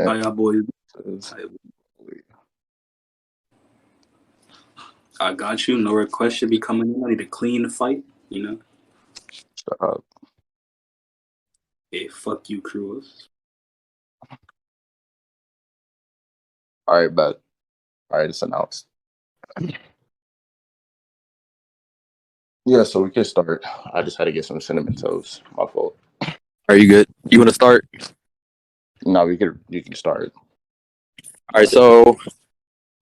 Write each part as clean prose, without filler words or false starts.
How y'all boys? I got you. No request should be coming in. I need to clean the fight, you know? Shut up. Hey, fuck you, Kruos. All right, bet. All right, it's announced. Yeah, so we can start. I just had to get some cinnamon toast. My fault. Are you good? You want to start? No, you can start. All right, so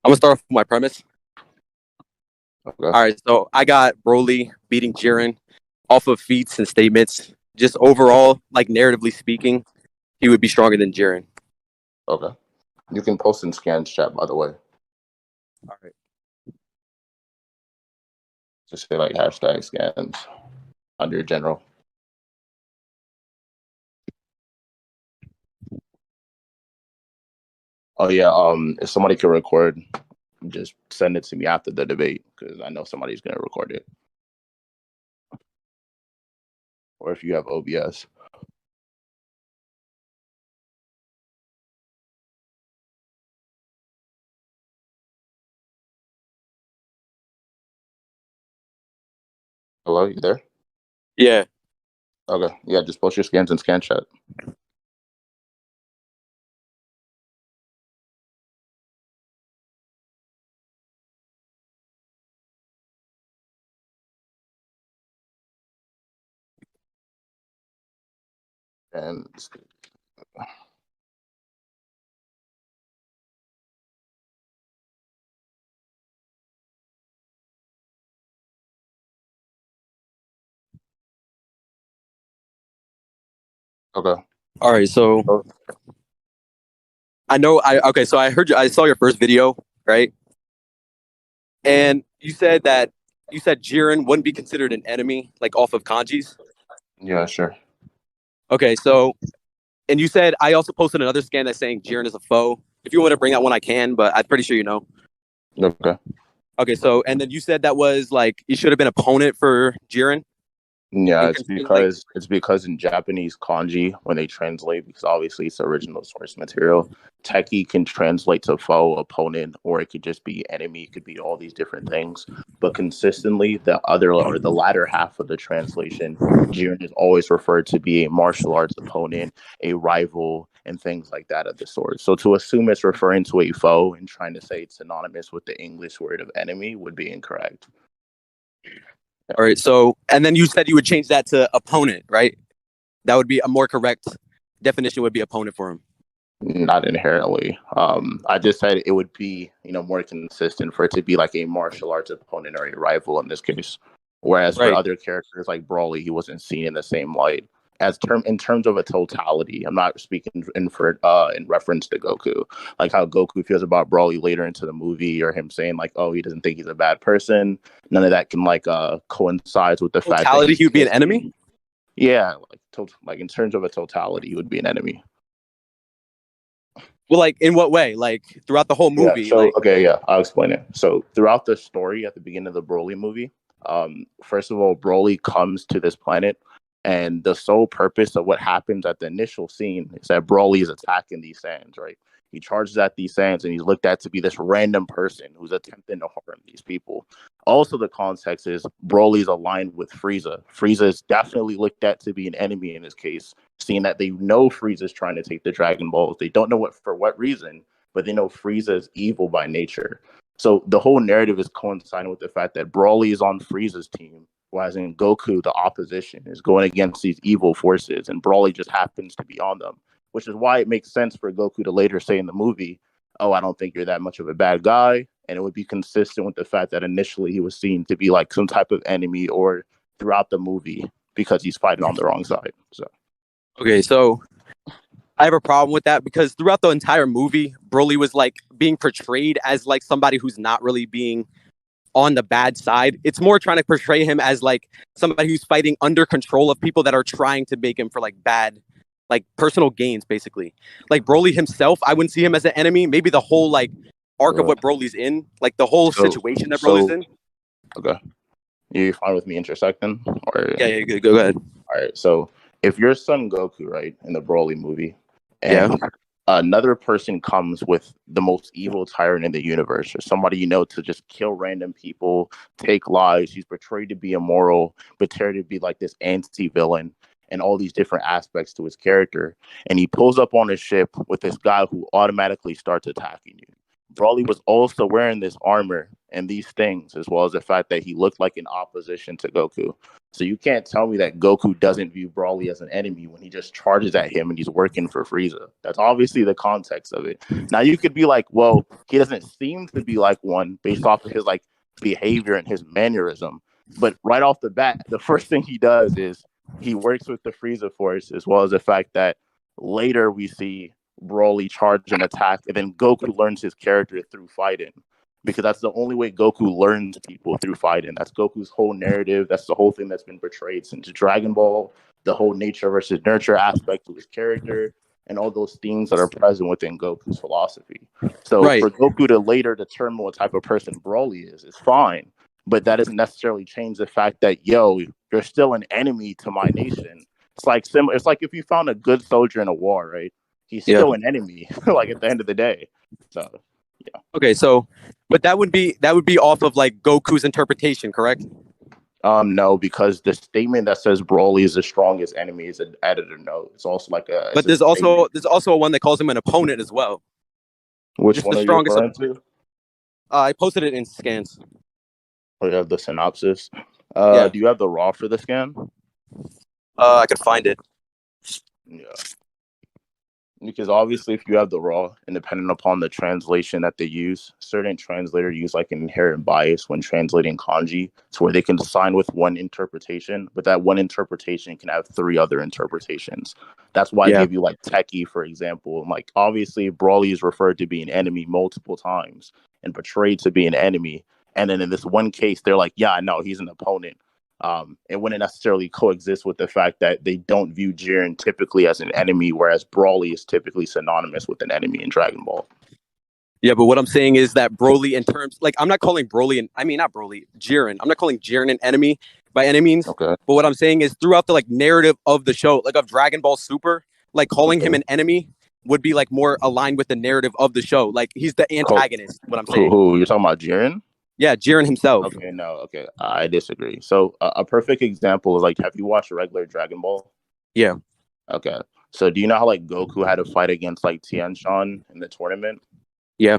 I'm gonna start off with my premise. Okay. All right, so I got Broly beating Jiren off of feats and statements. Just overall, like narratively speaking, he would be stronger than Jiren. Okay. You can post in Scan's chat, by the way. All right. Just say like hashtag scans under general. Oh yeah. If somebody can record, just send it to me after the debate because I know somebody's gonna record it. Or if you have OBS. Hello, you there? Yeah. Okay. Yeah, just post your scans in Scan chat. And okay. All right, so I know so I heard you. I saw your first video, right? And you said Jiren wouldn't be considered an enemy, like off of kanjis. Yeah, sure. Okay, so and you said I also posted another scan that's saying Jiren is a foe. If you want to bring that one, I can, but I'm pretty sure you know. Okay. Okay, so and then you said that was like you should have been opponent for Jiren. Yeah, it's because in Japanese kanji, when they translate, because obviously it's the original source material, teki can translate to foe, opponent, or it could just be enemy. It could be all these different things. But consistently, the latter half of the translation, Jiren is always referred to be a martial arts opponent, a rival, and things like that of the sort. So to assume it's referring to a foe and trying to say it's synonymous with the English word of enemy would be incorrect. All right. So, and then you said you would change that to opponent, right? That would be a more correct definition. Would be opponent for him. Not inherently. I just said it would be, more consistent for it to be like a martial arts opponent or a rival in this case. Whereas for other characters like Broly, he wasn't seen in the same light. In terms of a totality, I'm not speaking in reference to Goku, like how Goku feels about Broly later into the movie, or him saying like, oh, he doesn't think he's a bad person. None of that can coincides with the fact that he would be an enemy. Yeah, like in terms of a totality, he would be an enemy. Well, like in what way? Like throughout the whole movie? Yeah, I'll explain it. So throughout the story at the beginning of the Broly movie, first of all, Broly comes to this planet, and the sole purpose of what happens at the initial scene is that Broly is attacking these Saiyans, right? He charges at these Saiyans, and he's looked at to be this random person who's attempting to harm these people. Also, the context is Broly's aligned with Frieza. Frieza is definitely looked at to be an enemy in this case, seeing that they know Frieza's trying to take the Dragon Balls. They don't know for what reason, but they know Frieza is evil by nature. So the whole narrative is coinciding with the fact that Broly is on Frieza's team, whereas in Goku, the opposition is going against these evil forces, and Broly just happens to be on them, which is why it makes sense for Goku to later say in the movie, oh, I don't think you're that much of a bad guy. And it would be consistent with the fact that initially he was seen to be like some type of enemy or throughout the movie because he's fighting on the wrong side. So, okay, so I have a problem with that because throughout the entire movie, Broly was like being portrayed as like somebody who's not really being on the bad side. It's more trying to portray him as like somebody who's fighting under control of people that are trying to make him for like bad, like personal gains, basically. Like Broly himself, I wouldn't see him as an enemy. Maybe the whole like arc of what Broly's in, like the whole situation that Broly's in. Okay. You fine with me intersecting? Or yeah, go ahead. All right. So if you're Son Goku, right, in the Broly movie, Yeah. and another person comes with the most evil tyrant in the universe, or somebody to just kill random people, take lives, he's portrayed to be immoral, portrayed to be like this anti-villain, and all these different aspects to his character, and he pulls up on his ship with this guy who automatically starts attacking you. Broly was also wearing this armor and these things, as well as the fact that he looked like an opposition to Goku. So you can't tell me that Goku doesn't view Broly as an enemy when he just charges at him and he's working for Frieza. That's obviously the context of it. Now you could be like, well, he doesn't seem to be like one based off of his like behavior and his mannerism. But right off the bat, the first thing he does is he works with the Frieza Force, as well as the fact that later we see Broly charge and attack, and then Goku learns his character through fighting. Because that's the only way Goku learns people, through fighting. That's Goku's whole narrative. That's the whole thing that's been portrayed since Dragon Ball, the whole nature versus nurture aspect of his character, and all those things that are present within Goku's philosophy. So Right. for Goku to later determine what type of person Broly is fine. But that doesn't necessarily change the fact that, you're still an enemy to my nation. It's like it's like if you found a good soldier in a war, right? He's still an enemy, like at the end of the day. So yeah. Okay, so but that would be off of like Goku's interpretation, correct? No, because the statement that says Broly is the strongest enemy is an editor note. It's also like a. But there's also a one that calls him an opponent as well. Which Just one the are you strongest referring to? I posted it in scans. Oh, you have the synopsis. Yeah. Do you have the raw for the scan? I could find it. Yeah. Because obviously, if you have the raw, and depending upon the translation that they use, certain translators use like an inherent bias when translating kanji, to where they can sign with one interpretation, but that one interpretation can have three other interpretations. That's why I gave you like Teki, for example. And like obviously, Broly is referred to be an enemy multiple times and portrayed to be an enemy. And then in this one case, they're like, yeah, no, he's an opponent. It wouldn't necessarily coexist with the fact that they don't view Jiren typically as an enemy, whereas Broly is typically synonymous with an enemy in Dragon Ball. Yeah, but what I'm saying is that Broly, in terms, like, I'm not calling Broly, not Broly, Jiren. I'm not calling Jiren an enemy by any means. Okay. But what I'm saying is throughout the like narrative of the show, like of Dragon Ball Super, like calling him an enemy would be like more aligned with the narrative of the show. Like he's the antagonist. What I'm saying. Who you're talking about, Jiren? Yeah, Jiren himself. Okay, no, okay, I disagree. So a perfect example is like, have you watched regular Dragon Ball? Yeah. Okay, so do you know how like Goku had to fight against like Tien Shan in the tournament? Yeah.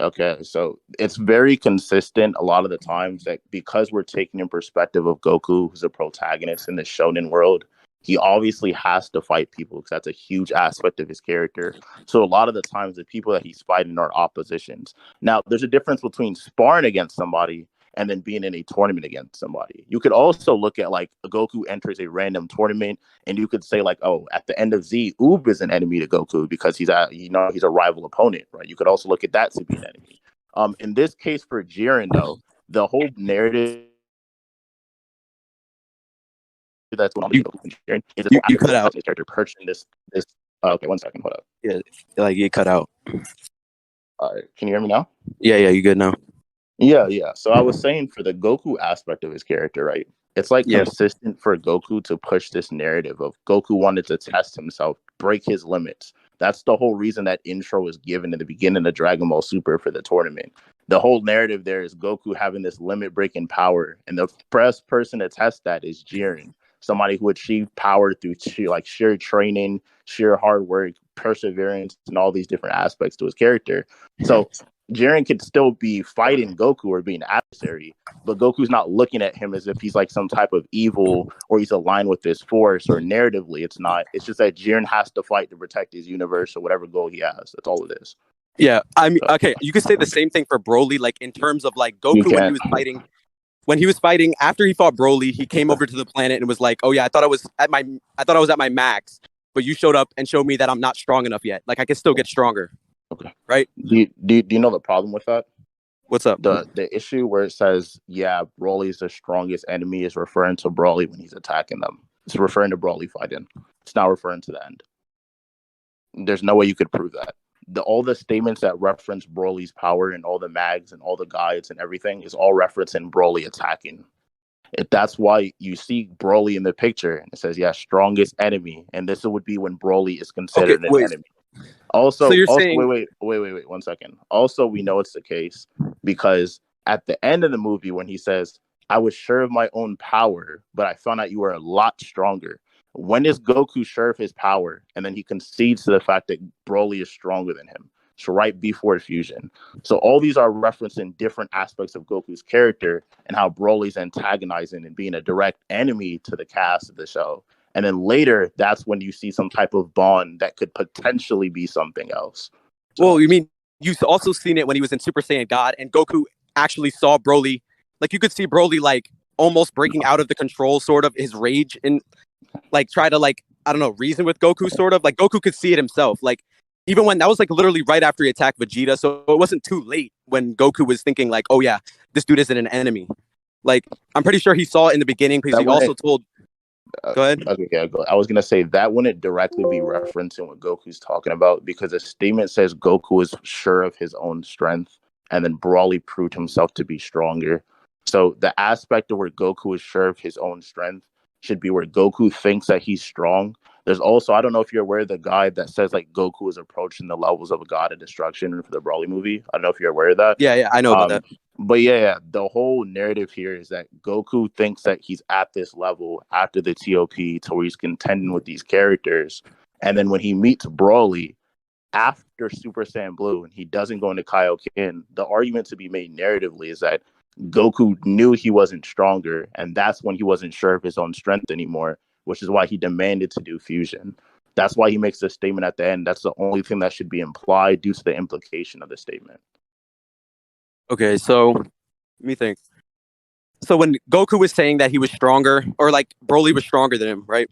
Okay, so it's very consistent a lot of the times that because we're taking in perspective of Goku, who's a protagonist in the shonen world, he obviously has to fight people because that's a huge aspect of his character. So a lot of the times the people that he's fighting are oppositions. Now, there's a difference between sparring against somebody and then being in a tournament against somebody. You could also look at like Goku enters a random tournament and you could say like, oh, at the end of Z, Oob is an enemy to Goku because he's a rival opponent, right? You could also look at that to be an enemy. In this case for Jiren though, the whole narrative that's going on with Jiren is you cut out. His character purchasing this. Okay, 1 second, hold up. Yeah, like you cut out. All right, can you hear me now? Yeah, you good now? Yeah. So I was saying for the Goku aspect of his character, right? It's like consistent for Goku to push this narrative of Goku wanted to test himself, break his limits. That's the whole reason that intro was given in the beginning of Dragon Ball Super for the tournament. The whole narrative there is Goku having this limit-breaking power, and the best person to test that is Jiren, somebody who achieved power through sheer training, sheer hard work, perseverance, and all these different aspects to his character. So Jiren could still be fighting Goku or being an adversary, but Goku's not looking at him as if he's like some type of evil or he's aligned with this force, or narratively it's not. It's just that Jiren has to fight to protect his universe or whatever goal he has. That's all it is. Yeah, I mean, okay, you could say the same thing for Broly, like in terms of like Goku when he was fighting after he fought Broly, he came over to the planet and was like, "Oh yeah, I thought I was at my max, but you showed up and showed me that I'm not strong enough yet. Like I can still get stronger." Okay. Right? Do you know the problem with that? What's up? The issue where it says, yeah, Broly's the strongest enemy is referring to Broly when he's attacking them. It's referring to Broly fighting. It's not referring to the end. There's no way you could prove that. All the statements that reference Broly's power and all the mags and all the guides and everything is all referencing Broly attacking. That's why you see Broly in the picture, and it says, "Yeah, strongest enemy," and this would be when Broly is Okay, considered an wait. enemy. So you're Also, saying wait, 1 second. Also, we know it's the case because at the end of the movie, when he says, "I was sure of my own power, but I found out you were a lot stronger." When is Goku sure of his power, and then he concedes to the fact that Broly is stronger than him? So right before fusion. So all these are referencing different aspects of Goku's character and how Broly's antagonizing and being a direct enemy to the cast of the show. And then later, that's when you see some type of bond that could potentially be something else. well, you mean you've also seen it when he was in Super Saiyan God and Goku actually saw Broly, like you could see Broly like almost breaking out of the control sort of his rage and like try to like I don't know reason with Goku sort of like Goku could see it himself like even when that was like literally right after he attacked Vegeta, so it wasn't too late when Goku was thinking like, oh yeah, this dude isn't an enemy. Like I'm pretty sure he saw it in the beginning because that he also told. Go ahead. Okay, yeah, I was gonna say that wouldn't directly be referencing what Goku's talking about because the statement says Goku is sure of his own strength, and then Broly proved himself to be stronger. So the aspect of where Goku is sure of his own strength should be where Goku thinks that he's strong. There's also, I don't know if you're aware of the guide that says like Goku is approaching the levels of a god of destruction for the Broly movie. I don't know if you're aware of that. Yeah, I know about Um, that. but yeah, the whole narrative here is that Goku thinks that he's at this level after the TOP to where he's contending with these characters. And then when he meets Broly after Super Saiyan Blue and he doesn't go into Kaioken, the argument to be made narratively is that Goku knew he wasn't stronger. And that's when he wasn't sure of his own strength anymore, which is why he demanded to do fusion. That's why he makes the statement at the end. That's the only thing that should be implied due to the implication of the statement. Okay, so let me think. So when Goku was saying that he was stronger, or like Broly was stronger than him, right?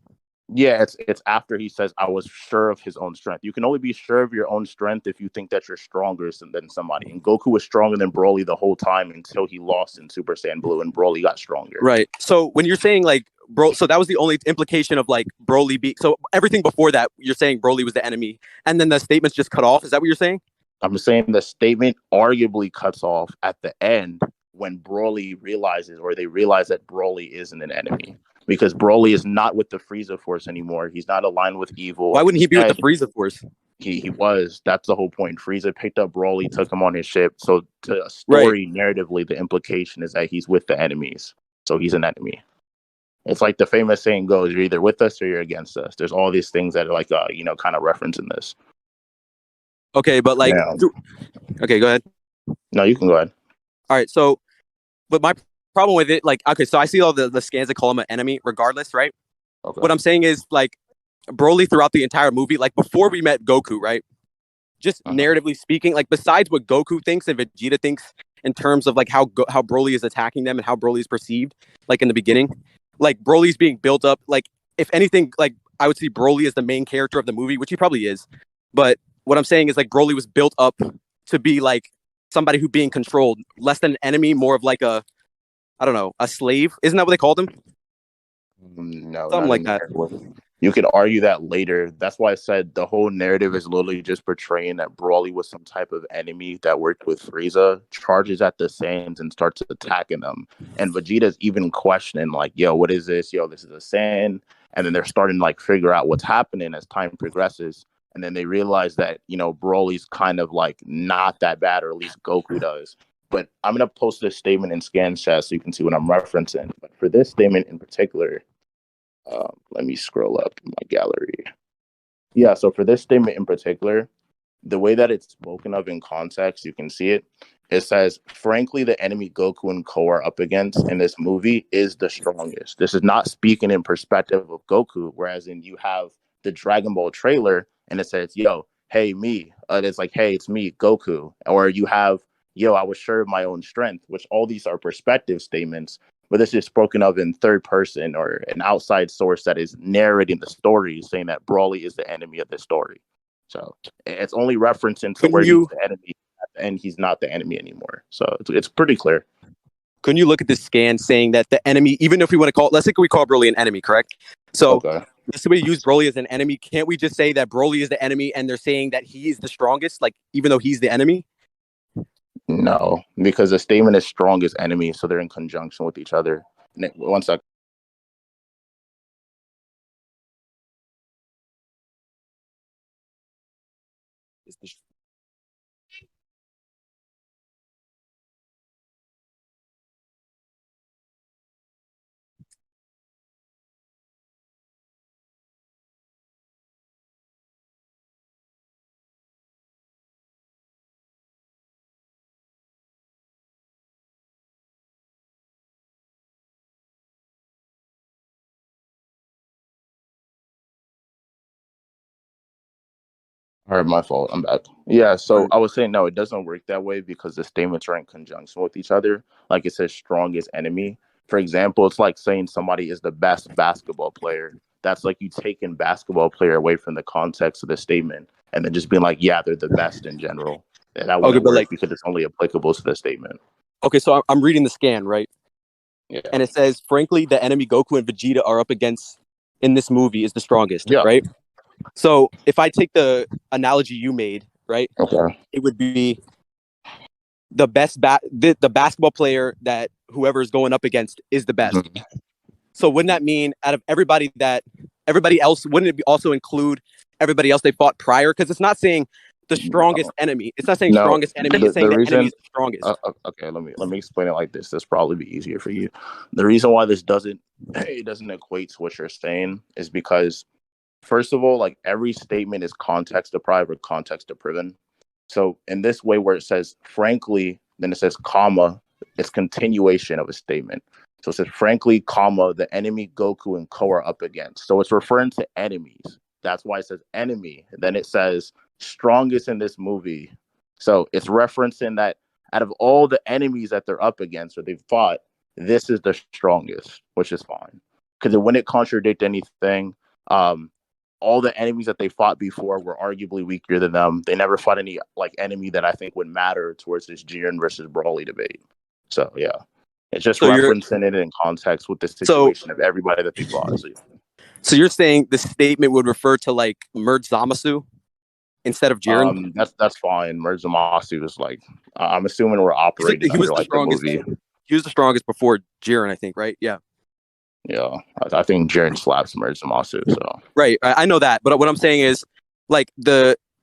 Yeah, it's after he says, "I was sure of his own strength." You can only be sure of your own strength if you think that you're stronger than somebody. And Goku was stronger than Broly the whole time until he lost in Super Saiyan Blue, and Broly got stronger. Right. So when you're saying like bro, so that was the only implication of like Broly be. So everything before that, you're saying Broly was the enemy, and then the statements just cut off. Is that what you're saying? I'm saying the statement arguably cuts off at the end when Broly realizes, or they realize that Broly isn't an enemy. Because Broly is not with the Frieza Force anymore. He's not aligned with evil. Why wouldn't he be with the Instead, Frieza Force? he was. That's the whole point. Frieza picked up Broly, took him on his ship. So to a story narratively, the implication is that he's with the enemies. So he's an enemy. It's like the famous saying goes, you're either with us or you're against us. There's all these things that are like kind of referencing this. Okay, but like Yeah. okay, go ahead. No, you can go ahead. All right, so but my problem with it, like, okay, so I see all the scans that call him an enemy regardless, right? Okay. What I'm saying is like Broly throughout the entire movie, like before we met Goku, right? Just narratively speaking, like besides what Goku thinks and Vegeta thinks in terms of like how Broly is attacking them and how Broly is perceived, like in the beginning, like Broly's being built up. Like if anything, like I would see Broly as the main character of the movie, which he probably is. But what I'm saying is like Broly was built up to be like somebody who being controlled, less than an enemy, more of like a, I don't know, a slave. Isn't that what they called him? No, Something like that. You could argue that later. That's why I said the whole narrative is literally just portraying that Broly was some type of enemy that worked with Frieza, charges at the Saiyans and starts attacking them. And Vegeta's even questioning, like, yo, what is this? Yo, this is a Saiyan. And then they're starting to like figure out what's happening as time progresses. And then they realize that, Broly's kind of like not that bad, or at least Goku does. But I'm going to post this statement in scan chat so you can see what I'm referencing. But for this statement in particular, let me scroll up to my gallery. Yeah, so for this statement in particular, the way that it's spoken of in context, you can see it. It says, frankly, the enemy Goku and Ko are up against in this movie is the strongest. This is not speaking in perspective of Goku, whereas in you have the Dragon Ball trailer and it says, yo, hey, me. It's like, hey, it's me, Goku. Or you have, yo, I was sure of my own strength, which all these are perspective statements. But this is spoken of in third person or an outside source that is narrating the story, saying that Broly is the enemy of the story. So it's only referencing to where he's the enemy, and he's not the enemy anymore. So it's pretty clear. Couldn't you look at this scan saying that the enemy, even if we want to call, let's say we call Broly an enemy, correct? So let's say we use Broly as an enemy. Can't we just say that Broly is the enemy and they're saying that he's the strongest, like even though he's the enemy? No, because the statement is strongest enemy, so they're in conjunction with each other. One sec. All right, my fault. I'm back. Yeah, so Right. I was saying no, it doesn't work that way because the statements are in conjunction with each other. Like it says strongest enemy. For example, it's like saying somebody is the best basketball player. That's like you taking basketball player away from the context of the statement and then just being like, yeah, they're the best in general. And that Okay, wouldn't but work like, because it's only applicable to the statement. okay, so I'm reading the scan, right? Yeah. And it says, frankly, the enemy Goku and Vegeta are up against in this movie is the strongest, Yeah. right? So if I take the analogy you made, right, Okay. it would be the best the basketball player that whoever is going up against is the best. Mhm. So wouldn't that mean out of everybody else, wouldn't it also include everybody else they fought prior? Because it's not saying the strongest enemy. It's not saying No, strongest enemy. It's saying the the enemy reason. is the strongest. Okay, let me explain it like this. This probably be easier for you. The reason why this doesn't it doesn't equate to what you're saying is because first of all, like every statement is context deprived or context depriven. So in this way, where it says frankly, then it says comma, it's continuation of a statement. So it says frankly, comma, the enemy Goku and Ko are up against. So it's referring to enemies. That's why it says enemy. And then it says strongest in this movie. So it's referencing that out of all the enemies that they're up against or they've fought, this is the strongest, which is fine. Because it wouldn't contradict anything. Um, all the enemies that they fought before were arguably weaker than them. They never fought any like enemy that I think would matter towards this Jiren versus Broly debate. So yeah, it's just So you're referencing it in context with the so situation of everybody that they fought. So, so you're saying the statement would refer to like Merge Zamasu instead of Jiren? that's fine. Merge Zamasu is like I'm assuming we're operating He was under the like the strongest. movie. He was the strongest before Jiren, I think, right? Yeah. Yeah, I think Jiren slaps Merge Zamasu. So Right. I know that. But what I'm saying is like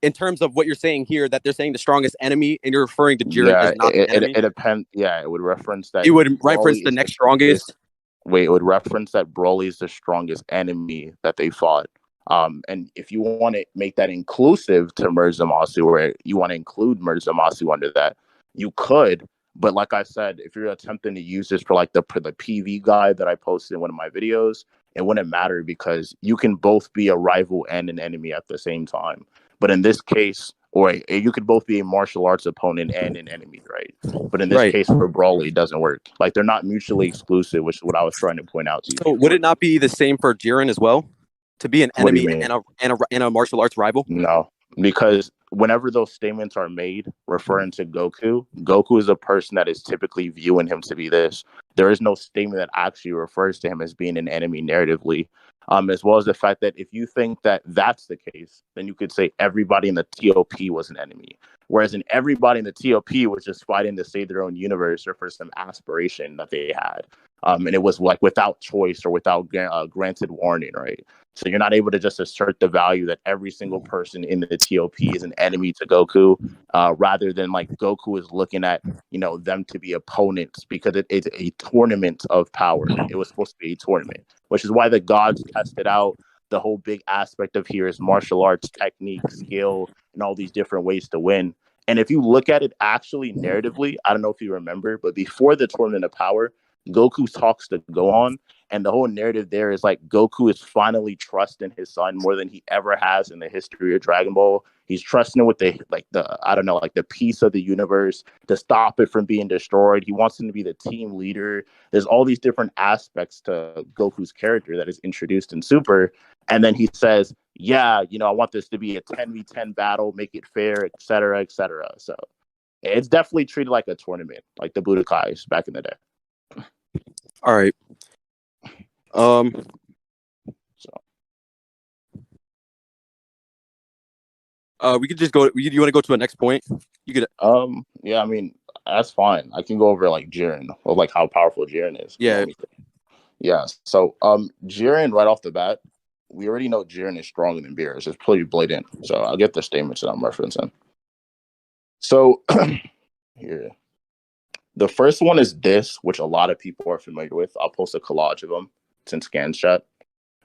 in terms of what you're saying here, that they're saying the strongest enemy and you're referring to Jiren yeah, as not the enemy. it depends. Yeah, it would reference that You would reference Broly the is the next strongest. strongest. Wait, it would reference that Broly is the strongest enemy that they fought. And if you want to make that inclusive to Merge Zamasu, or you want to include Merge Zamasu under that, you could. But like I said, if you're attempting to use this for like the PV guide that I posted in one of my videos, it wouldn't matter because you can both be a rival and an enemy at the same time. But in this case, or you could both be a martial arts opponent and an enemy, right? But in this Right. case, for Broly, it doesn't work. Like they're not mutually exclusive, which is what I was trying to point out to you So would before. it not be the same for Jiren as well? To be an What do you enemy mean? and a martial arts rival? No, because whenever those statements are made referring to Goku, Goku is a person that is typically viewing him to be this. There is no statement that actually refers to him as being an enemy narratively. As well as the fact that if you think that that's the case, then you could say everybody in the TOP was an enemy. Whereas in everybody in the TOP was just fighting to save their own universe or for some aspiration that they had. And it was like without choice or without granted warning, right? So you're not able to just assert the value that every single person in the TOP is an enemy to Goku, rather than like Goku is looking at them to be opponents because it's a tournament of power. It was supposed to be a tournament, which is why the gods tested out. The whole big aspect of here is martial arts, technique, skill, and all these different ways to win. And if you look at it actually narratively, I don't know if you remember, but before the tournament of power, Goku talks to Gohan, and the whole narrative there is like Goku is finally trusting his son more than he ever has in the history of Dragon Ball. He's trusting him with the I don't know, like the piece of the universe to stop it from being destroyed. He wants him to be the team leader. There's all these different aspects to Goku's character that is introduced in Super. And then he says, yeah, I want this to be a 10v10 battle, make it fair, etc., etc. So it's definitely treated like a tournament, like the Budokais back in the day. All right. So We could just go. You want to go to the next point? You could. yeah, I mean that's fine. I can go over like Jiren or like how powerful Jiren is. If you Yeah. want me to. Yeah. So Jiren right off the bat, we already know Jiren is stronger than Beerus. It's pretty blatant. So I'll get the statements that I'm referencing. So here. The first one is this, which a lot of people are familiar with. I'll post a collage of them. It's in Scans chat.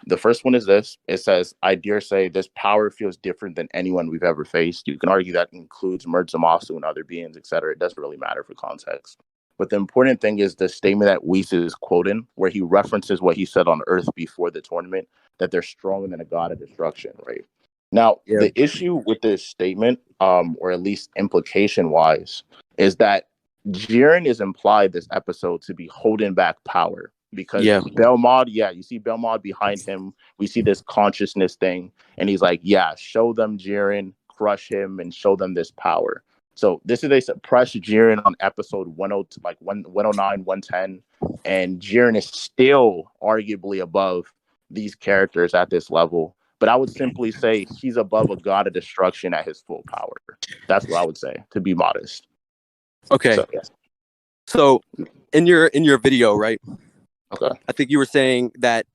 The first one is this. It says, I dare say this power feels different than anyone we've ever faced. You can argue that includes Murdzamasu and other beings, etc. It doesn't really matter for context. But the important thing is the statement that Whis is quoting, where he references what he said on Earth before the tournament, that they're stronger than a god of destruction, right? Now, Yeah. the issue with this statement, or at least implication-wise, is that Jiren is implied this episode to be holding back power because Yeah. Belmont, you see Belmont behind him. We see this consciousness thing, and he's like, yeah, show them Jiren, crush him, and show them this power. So this is a suppressed Jiren on episode 102, like 109, 110, and Jiren is still arguably above these characters at this level. But I would simply say he's above a god of destruction at his full power. That's what I would say, to be modest. Okay. So, yes. So in your video, right? Okay. I think you were saying that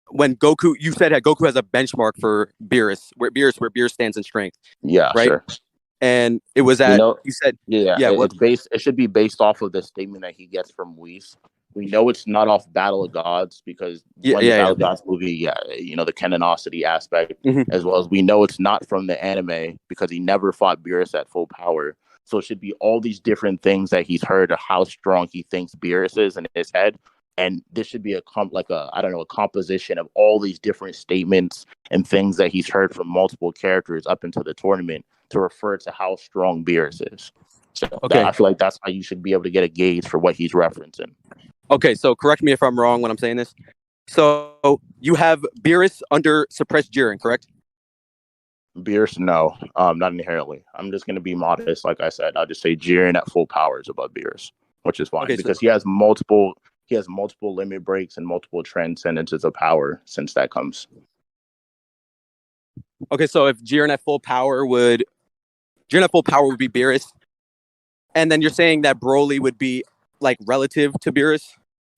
when Goku, you said that Goku has a benchmark for Beerus, where Beerus stands in strength. Yeah, right? sure. And it was We at, know, you said, yeah, what? it's based. It should be based off of the statement that he gets from Whis. We know it's not off Battle of Gods because when the Battle of Gods movie, the canonicity aspect, as well as we know it's not from the anime because he never fought Beerus at full power. So it should be all these different things that he's heard of how strong he thinks Beerus is in his head. And this should be a composition of all these different statements and things that he's heard from multiple characters up into the tournament to refer to how strong Beerus is. So I feel like that's how you should be able to get a gauge for what he's referencing. Okay, so correct me if I'm wrong when I'm saying this. So you have Beerus under suppressed Jiren, correct? Beerus, no, not inherently. I'm just going to be modest. Like I said, I'll just say Jiren at full power is above Beerus, which is fine because he has multiple limit breaks and multiple transcendences of power since that comes. Okay, so if Jiren at full power would be Beerus, and then you're saying that Broly would be like relative to Beerus?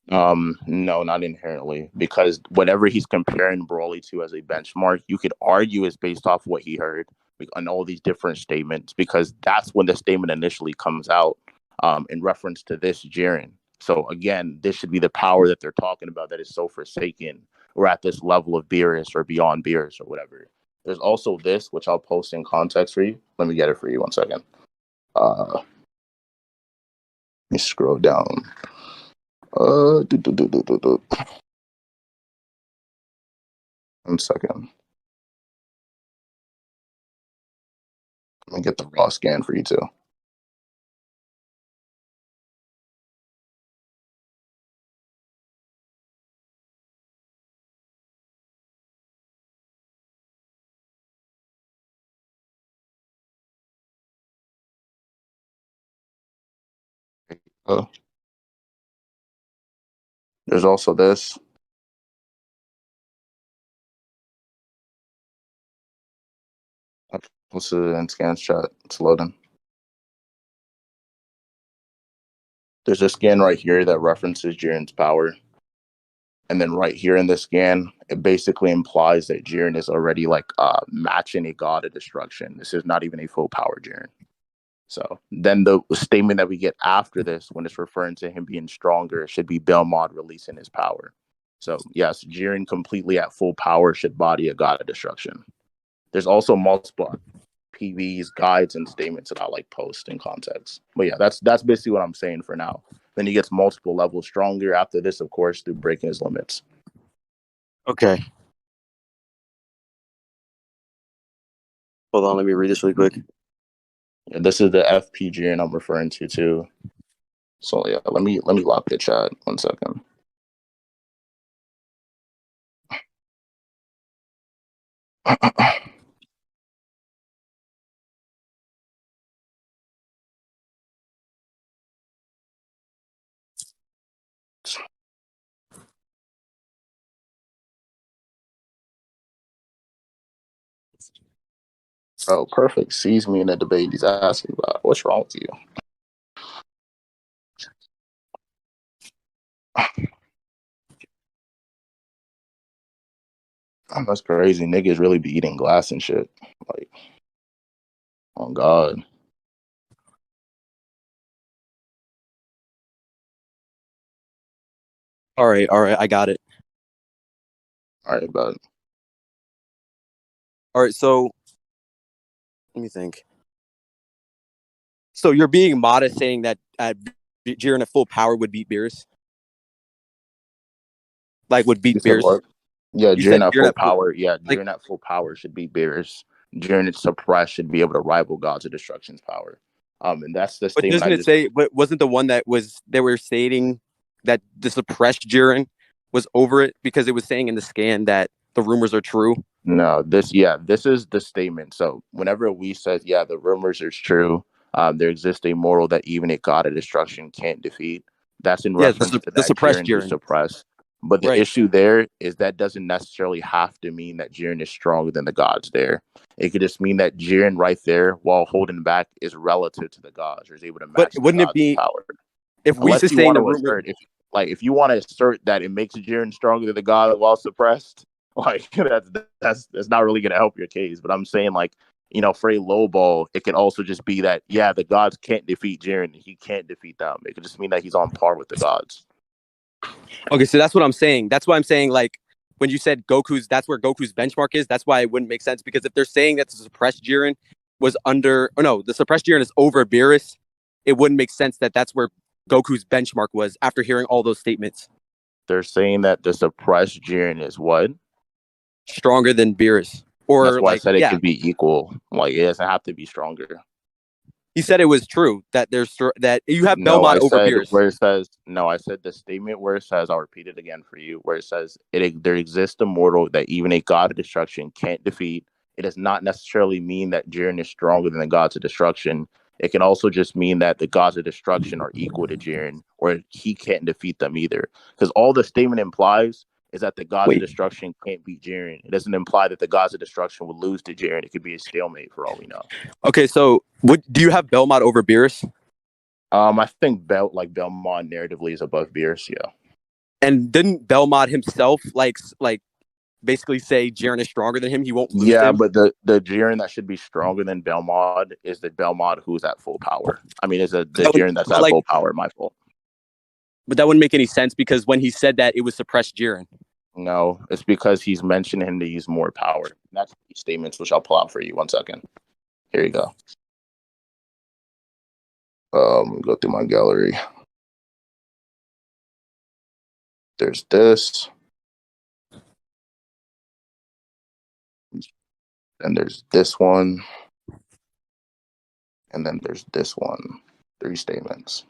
No, not inherently, because whatever he's comparing Broly to as a benchmark, you could argue is based off what he heard on all these different statements, because that's when the statement initially comes out, in reference to this Jiren. So again, this should be the power that they're talking about that is so forsaken, or at this level of Beerus or beyond Beerus or whatever. There's also this, which I'll post in context for you. Let me get it for you 1 second. Let me scroll down. 1 second. Let me get the raw scan for you too. There's also this. What's it in scans chat? It's loading. There's a scan right here that references Jiren's power. And then right here in this scan, it basically implies that Jiren is already like matching a god of destruction. This is not even a full power Jiren. So then the statement that we get after this, when it's referring to him being stronger, should be Belmont releasing his power. So yes, Jiren completely at full power should body a god of destruction. There's also multiple PVs, guides, and statements that I like post in context. But yeah, that's basically what I'm saying for now. Then he gets multiple levels stronger after this, of course, through breaking his limits. Okay. Hold on, let me read this really quick. Yeah, this is the FPG and I'm referring to too. So yeah, let me lock the chat 1 second. Oh, perfect. Sees me in a debate. He's asking about what's wrong with you. That's crazy. Niggas really be eating glass and shit. Like, oh God. All right, I got it. All right, but All right, so let me think. So you're being modest saying that Jiren at full power would beat Beerus? Like, would you beat said Beerus? what? Yeah, You said Jiren at Jiren full at full, power. Yeah, like, Jiren at full power should be Beerus. Jiren at suppressed should be able to rival Gods of Destruction's power. And that's the but statement doesn't I it just. say, but wasn't the one that was, they were stating that the suppressed Jiren was over it because it was saying in the scan that the rumors are true? No, this is the statement. So whenever we said, yeah, the rumors are true, there exists a mortal that even a God of destruction can't defeat. That's in Yeah, reference to the that suppressed Jiren who's Jiren. suppressed. But the Right. issue there is that doesn't necessarily have to mean that Jiren is stronger than the gods there. It could just mean that Jiren right there, while holding back, is relative to the gods or is able to But match the wouldn't it gods' be, power. if Whis Unless is you saying want the to rumor, assert, if you want to assert that it makes Jiren stronger than the god while suppressed, like that's not really gonna help your case. But I'm saying like, for a low ball, it can also just be that yeah, the gods can't defeat Jiren, he can't defeat them. It could just mean that he's on par with the gods. okay, so that's what I'm saying. That's why I'm saying, like, when you said Goku's, that's where Goku's benchmark is. That's why it wouldn't make sense, because if they're saying that the suppressed Jiren was under, or no, the suppressed Jiren is over Beerus, it wouldn't make sense that that's where Goku's benchmark was after hearing all those statements. They're saying that the suppressed Jiren is what? Stronger than Beerus. That's Or, why I like, said it yeah, could be equal. Like it doesn't have to be stronger. he said it was true that that you have No, Belmont I over said Beerus. where it says no. I said the statement where it says I'll repeat it again for you. Where it says there exists a mortal that even a god of destruction can't defeat. It does not necessarily mean that Jiren is stronger than the gods of destruction. It can also just mean that the gods of destruction are equal to Jiren, or he can't defeat them either. Because all the statement implies is that the gods of Wait. destruction can't beat Jiren. It doesn't imply that the gods of destruction will lose to Jiren. It could be a stalemate for all we know. Okay, so do you have Belmont over Beerus? I think Belmont narratively is above Beerus, yeah. And didn't Belmont himself like basically say Jiren is stronger than him? He won't lose to Yeah, him. but the Jiren that should be stronger than Belmont is the Belmont who's at full power. I mean, is the Jiren that's But at like, full power my fault? but that wouldn't make any sense because when he said that, it was suppressed Jiren. No, it's because he's mentioning him to use more power. That's these statements, which I'll pull out for you. 1 second. Here you go. Go through my gallery. There's this. And there's this one. And then there's this one. 3 statements.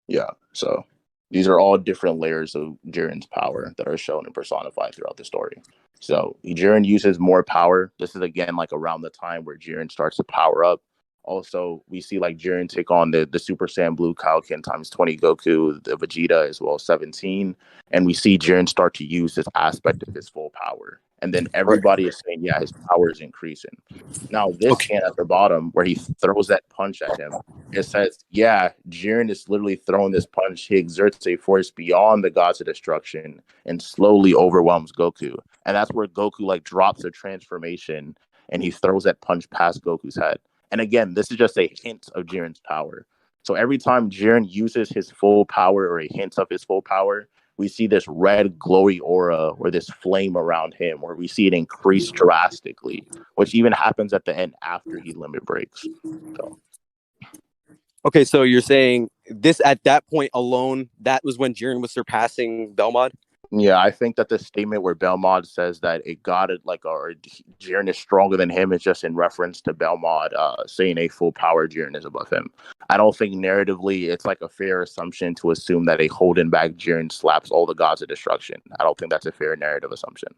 Yeah, so these are all different layers of Jiren's power that are shown and personified throughout the story. So Jiren uses more power. This is again like around the time where Jiren starts to power up. Also, we see like Jiren take on the Super Saiyan Blue Kaioken times 20 Goku, the Vegeta as well as 17. And we see Jiren start to use this aspect of his full power. And then Right. everybody is saying, yeah, his power is increasing. Now, this Okay. scan at the bottom where he throws that punch at him, it says, yeah, Jiren is literally throwing this punch. He exerts a force beyond the gods of destruction and slowly overwhelms Goku. And that's where Goku like drops a transformation and he throws that punch past Goku's head. And again, this is just a hint of Jiren's power. So every time Jiren uses his full power or a hint of his full power, we see this red glowy aura or this flame around him, where we see it increase drastically, which even happens at the end after he limit breaks. So Okay, so you're saying this at that point alone, that was when Jiren was surpassing Belmont? yeah, I think that the statement where Belmont says that it got it like or Jiren is stronger than him is just in reference to Belmont saying a full power Jiren is above him. I don't think narratively it's like a fair assumption to assume that a holding back Jiren slaps all the gods of destruction. I don't think that's a fair narrative assumption.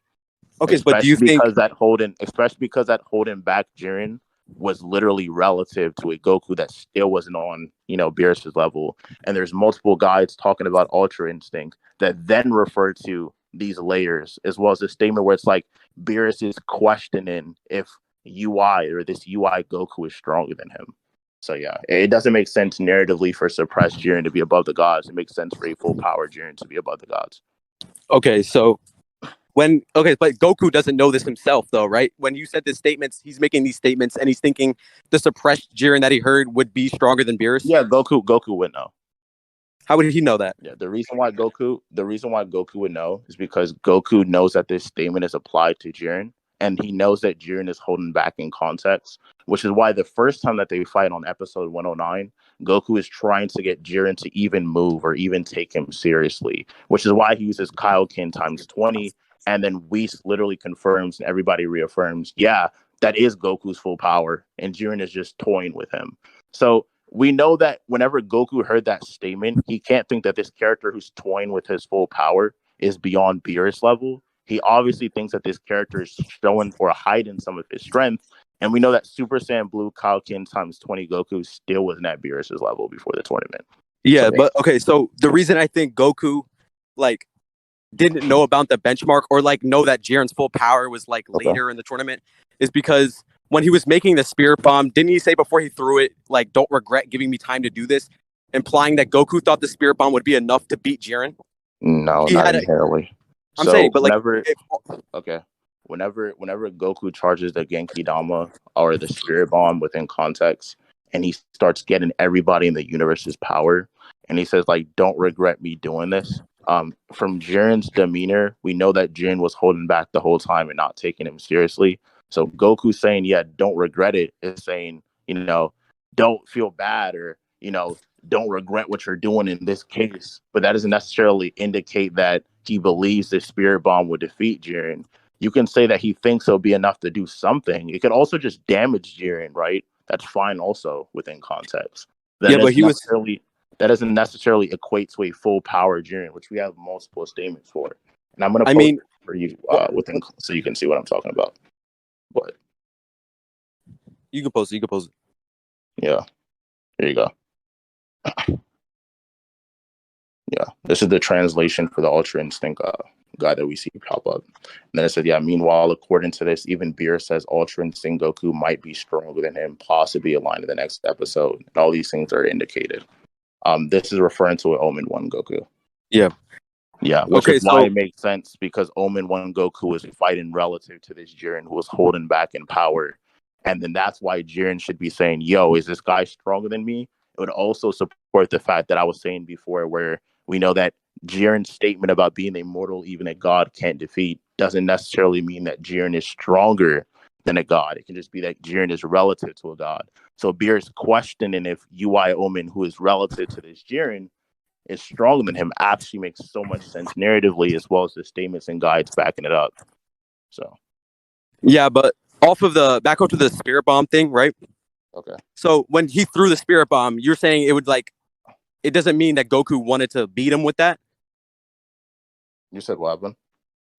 Okay, but do you think, Especially because that holding back Jiren was literally relative to a Goku that still wasn't on, Beerus's level. And there's multiple guides talking about Ultra Instinct that then refer to these layers, as well as a statement where it's like Beerus is questioning if UI or this UI Goku is stronger than him. So yeah, it doesn't make sense narratively for suppressed Jiren to be above the gods. It makes sense for a full power Jiren to be above the gods. okay, so But Goku doesn't know this himself, though, right? When you said the statements, he's making these statements, and he's thinking the suppressed Jiren that he heard would be stronger than Beerus. Yeah, Goku would know. How would he know that? Yeah, the reason why Goku would know is because Goku knows that this statement is applied to Jiren, and he knows that Jiren is holding back in context, which is why the first time that they fight on episode 109, Goku is trying to get Jiren to even move or even take him seriously, which is why he uses Kaioken times 20, and then Whis literally confirms and everybody reaffirms, yeah, that is Goku's full power, and Jiren is just toying with him. So we know that whenever Goku heard that statement, he can't think that this character who's toying with his full power is beyond Beerus level. He obviously thinks that this character is showing or hiding some of his strength. And we know that Super Saiyan Blue Kaioken times 20 Goku still wasn't at Beerus's level before the tournament. Yeah, but okay, so the reason I think Goku like didn't know about the benchmark or like know that Jiren's full power was like later in the tournament is because when he was making the spirit bomb, didn't he say before he threw it, like, don't regret giving me time to do this, implying that Goku thought the spirit bomb would be enough to beat Jiren? No, not inherently. I'm saying, but whenever Goku charges the Genki Dama or the spirit bomb within context, and he starts getting everybody in the universe's power, and he says, like, don't regret me doing this. From Jiren's demeanor, we know that Jiren was holding back the whole time and not taking him seriously. So Goku saying, yeah, don't regret it, is saying, don't feel bad or, don't regret what you're doing in this case. But that doesn't necessarily indicate that he believes the spirit bomb would defeat Jiren. You can say that he thinks it'll be enough to do something. It could also just damage Jiren, right? That's fine also within context. That doesn't necessarily equate to a full power Jiren, which we have multiple statements for. And I'm going to post it for you so you can see what I'm talking about. What? You can post it. Yeah. Here you go. Yeah. This is the translation for the Ultra Instinct guy that we see pop up. And then it said, yeah, meanwhile, according to this, even Beer says Ultra Instinct Goku might be stronger than him, possibly aligned in the next episode. And all these things are indicated. This is referring to an Omen 1 Goku. Yeah. Yeah, which is why it makes sense, because Omen 1 Goku is fighting relative to this Jiren who was holding back in power. And then that's why Jiren should be saying, yo, is this guy stronger than me? It would also support the fact that I was saying before, where we know that Jiren's statement about being a mortal, even a god can't defeat, doesn't necessarily mean that Jiren is stronger than a god. It can just be that Jiren is relative to a god. So Beer's questioning if UI Omen, who is relative to this Jiren, is stronger than him, actually makes so much sense narratively, as well as the statements and guides backing it up. So, yeah, but back up to the spirit bomb thing, right? Okay. So when he threw the spirit bomb, you're saying it doesn't mean that Goku wanted to beat him with that? You said what happened?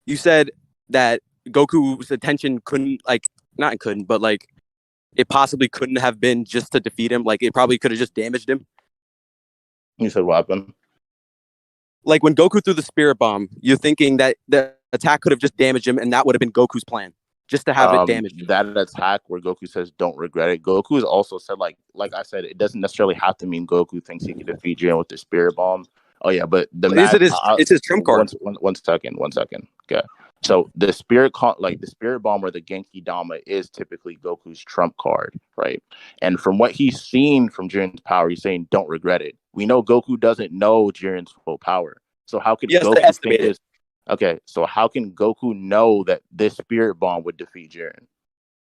You said that Goku's attention it possibly couldn't have been just to defeat him. Like, it probably could have just damaged him. You said what happened? Like, when Goku threw the spirit bomb, you're thinking that the attack could have just damaged him, and that would have been Goku's plan, just to have it damaged him. That attack where Goku says, don't regret it. Goku has also said, like I said, it doesn't necessarily have to mean Goku thinks he can defeat Jiren with the spirit bomb. Oh, yeah, but it's his trump card. One second. Okay. So the spirit bomb or the Genki Dama is typically Goku's trump card, right? And from what he's seen from Jiren's power, he's saying, don't regret it. We know Goku doesn't know Jiren's full power. So how could Goku think this? Okay, so how can Goku know that this spirit bomb would defeat Jiren?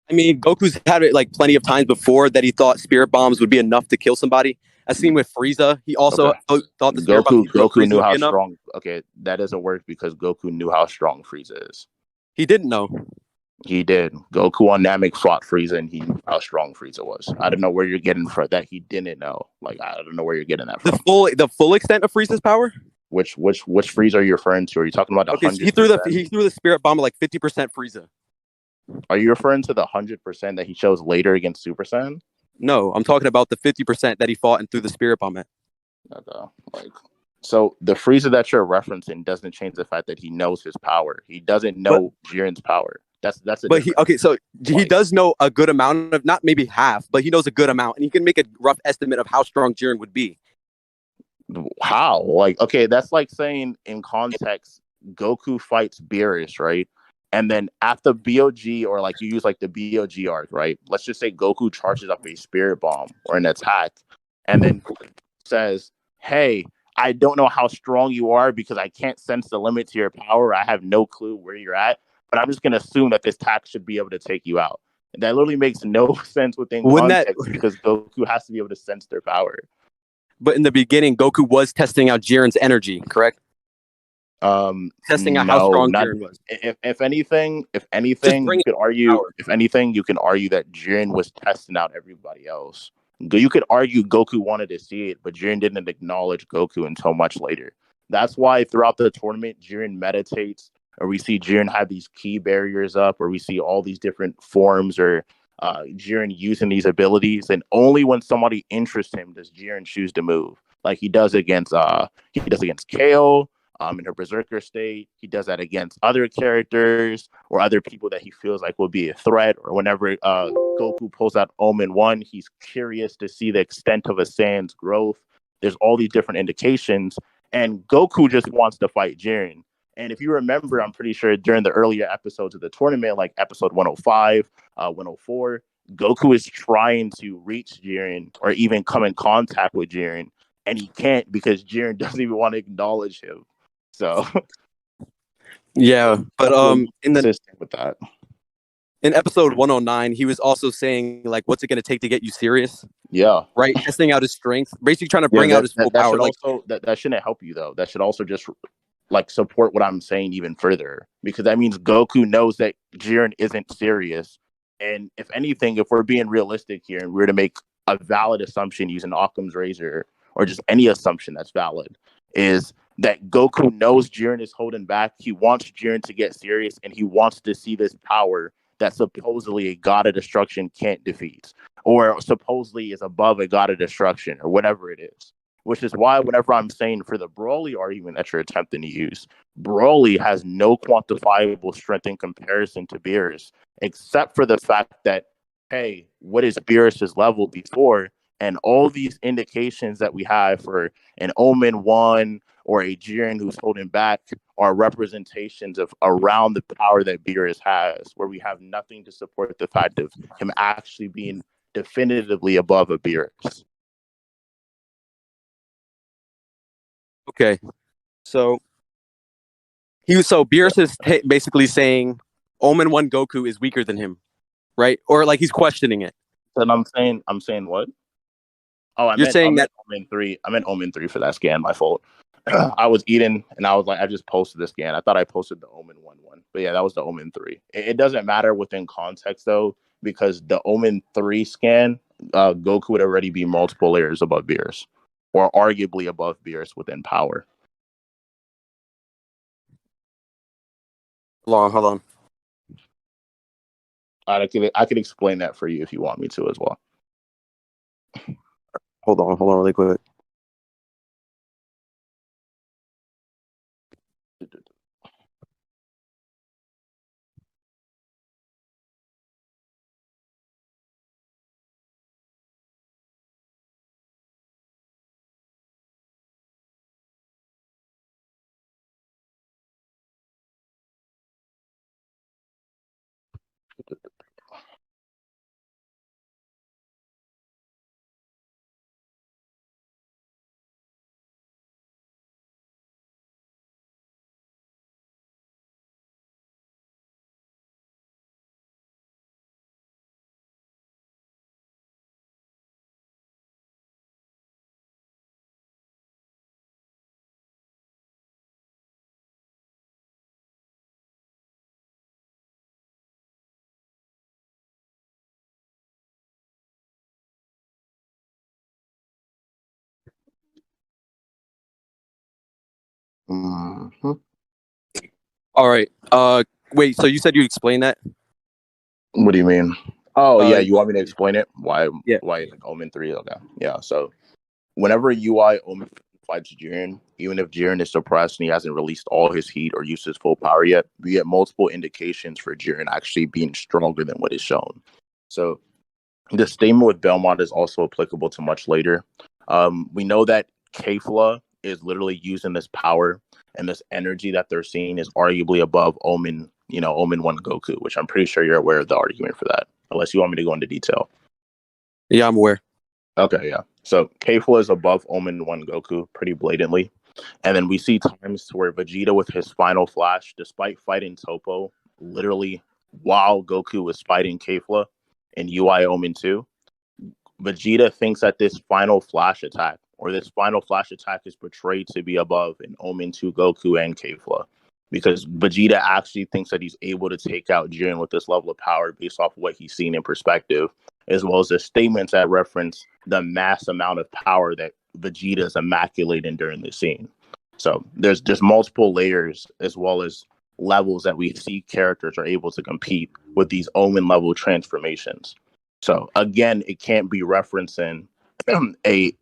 I mean, Goku's had it like plenty of times before that he thought spirit bombs would be enough to kill somebody. As seen with Frieza, he also thought the spirit bomb Goku knew how strong. Okay, that doesn't work because Goku knew how strong Frieza is. He didn't know. He did. Goku on Namek fought Frieza, and he knew how strong Frieza was. I don't know where you're getting from that. He didn't know. Like, I don't know where you're getting that from. The full extent of Frieza's power. Which Frieza are you referring to? Are you talking about the 100%? He threw the spirit bomb at like 50% Frieza. Are you referring to the 100% that he shows later against Super Saiyan? No, I'm talking about the 50% that he fought and threw the spirit bomb at. Okay. So the Frieza that you're referencing doesn't change the fact that he knows his power. He doesn't know Jiren's power. That's he does know a good amount of, not maybe half, but he knows a good amount, and he can make a rough estimate of how strong Jiren would be. How? Like, okay, that's like saying in context, Goku fights Beerus, right? And then at the BOG, or like you use like the BOG arc, right? Let's just say Goku charges up a spirit bomb or an attack, and then says, "Hey, I don't know how strong you are because I can't sense the limit to your power. I have no clue where you're at, but I'm just gonna assume that this attack should be able to take you out." And that literally makes no sense within Wouldn't that? context because Goku has to be able to sense their power. But in the beginning, Goku was testing out Jiren's energy, correct? Testing out how No, strong not Jiren was. if anything, Just you bringing could argue. power. If anything, you can argue that Jiren was testing out everybody else. You could argue Goku wanted to see it, but Jiren didn't acknowledge Goku until much later. That's why throughout the tournament, Jiren meditates, or we see Jiren have these key barriers up, or we see all these different forms, or Jiren using these abilities, and only when somebody interests him does Jiren choose to move, like he does against KO. In her berserker state, he does that against other characters or other people that he feels like will be a threat. Or whenever Goku pulls out Omen 1, he's curious to see the extent of a Saiyan's growth. There's all these different indications, and Goku just wants to fight Jiren. And if you remember, I'm pretty sure during the earlier episodes of the tournament, like episode 105, 104, Goku is trying to reach Jiren or even come in contact with Jiren, and he can't because Jiren doesn't even want to acknowledge him. So yeah, but consistent with that. In episode 109, he was also saying like, "What's it going to take to get you serious?" Yeah, right. Testing out his strength, basically trying to bring out his full power. Like that shouldn't help you though. That should also just like support what I'm saying even further, because that means Goku knows that Jiren isn't serious. And if anything, if we're being realistic here and we're to make a valid assumption using Occam's razor or just any assumption that's valid, is that Goku knows Jiren is holding back. He wants Jiren to get serious, and he wants to see this power that supposedly a god of destruction can't defeat, or supposedly is above a god of destruction, or whatever it is. Which is why whenever I'm saying for the Broly argument that you're attempting to use, Broly has no quantifiable strength in comparison to Beerus, except for the fact that, hey, what is Beerus's level before? And all these indications that we have for an Omen 1 or a Jiren who's holding back are representations of around the power that Beerus has, where we have nothing to support the fact of him actually being definitively above a Beerus. Okay, so Beerus is basically saying Omen 1 Goku is weaker than him, right? Or like he's questioning it. And I'm saying what? Oh, I meant Omen 3. I meant Omen 3 for that scan. My fault. I was eating and I was like, I just posted the scan. I thought I posted the Omen 1 one. But yeah, that was the Omen 3. It doesn't matter within context though, because the Omen 3 scan, Goku would already be multiple layers above Beerus, or arguably above Beerus within power. Hold on. I could explain that for you if you want me to as well. Hold on really quick. Mm-hmm. All right. Wait. So you said you'd explain that? What do you mean? Oh yeah, you want me to explain it? Why? Yeah. Why like Omen 3? Okay. Yeah. So whenever UI Omen fights Jiren, even if Jiren is suppressed and he hasn't released all his heat or used his full power yet, we get multiple indications for Jiren actually being stronger than what is shown. So the statement with Belmont is also applicable to much later. We know that Kefla is literally using this power and this energy that they're seeing is arguably above Omen, Omen 1 Goku, which I'm pretty sure you're aware of the argument for that, unless you want me to go into detail. Yeah, I'm aware. Okay, yeah. So Kefla is above Omen 1 Goku pretty blatantly. And then we see times where Vegeta with his final flash, despite fighting Toppo, literally while Goku was fighting Kefla in UI Omen 2, Vegeta thinks that this final flash attack is portrayed to be above an Omen 2 Goku and Kefla. Because Vegeta actually thinks that he's able to take out Jiren with this level of power based off of what he's seen in perspective, as well as the statements that reference the mass amount of power that Vegeta is immaculating during the scene. So there's just multiple layers as well as levels that we see characters are able to compete with these Omen level transformations. So again, it can't be referencing a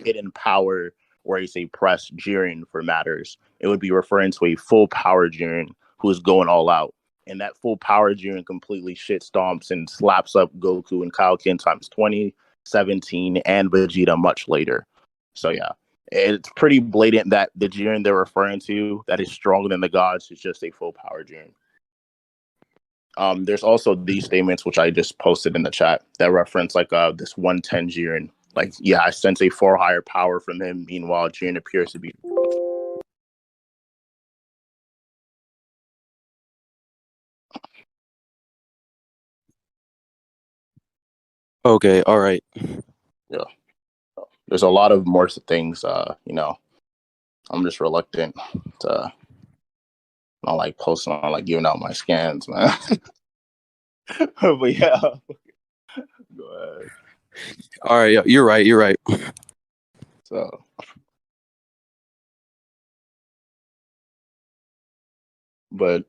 hidden power where you say press Jiren for matters. It would be referring to a full power Jiren who is going all out. And that full power Jiren completely shit stomps and slaps up Goku and Kaioken times 20, 17, and Vegeta much later. So yeah, it's pretty blatant that the Jiren they're referring to that is stronger than the gods is just a full power Jiren. There's also these statements which I just posted in the chat that reference like this 110 Jiren. Like, yeah, I sense a far higher power from him. Meanwhile, Jiren appears to be. Okay, all right. Yeah, there's a lot of more things. I'm just reluctant to not like posting on like giving out my scans, man. But yeah, go ahead. All right, you're right. You're right. So, but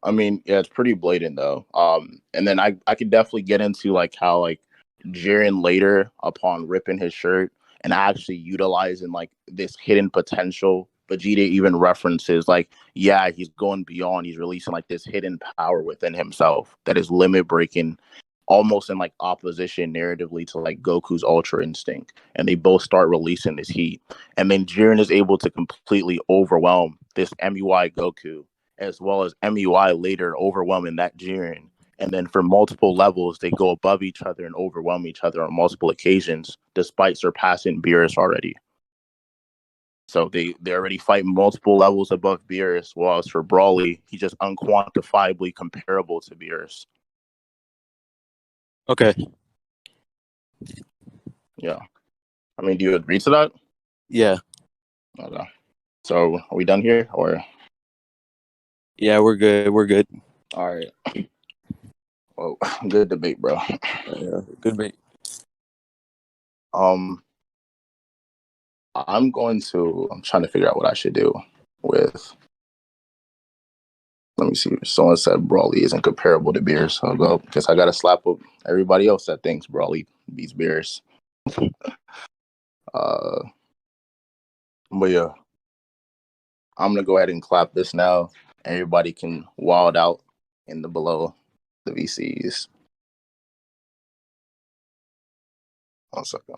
I mean, yeah, it's pretty blatant though. And then I could definitely get into like how like Jiren later, upon ripping his shirt and actually utilizing like this hidden potential, Vegeta even references like, yeah, he's going beyond. He's releasing like this hidden power within himself that is limit breaking, almost in like opposition narratively to like Goku's Ultra Instinct. And they both start releasing this heat, and then Jiren is able to completely overwhelm this MUI Goku, as well as MUI later overwhelming that Jiren. And then for multiple levels, they go above each other and overwhelm each other on multiple occasions, despite surpassing Beerus already. So they already fight multiple levels above Beerus, while as for Brawly, he's just unquantifiably comparable to Beerus. Okay. Yeah. I mean, do you agree to that? Yeah. Okay. So are we done here, or? Yeah, we're good. We're good. All right. Well, good debate, bro. Yeah, good debate. I'm trying to figure out what I should do with. Let me see. Someone said Brawly isn't comparable to Beerus. I'll go because I got to slap up everybody else that thinks Brawly beats Beerus. But yeah, I'm gonna go ahead and clap this now. Everybody can wild out in the below the VCs. 1 second.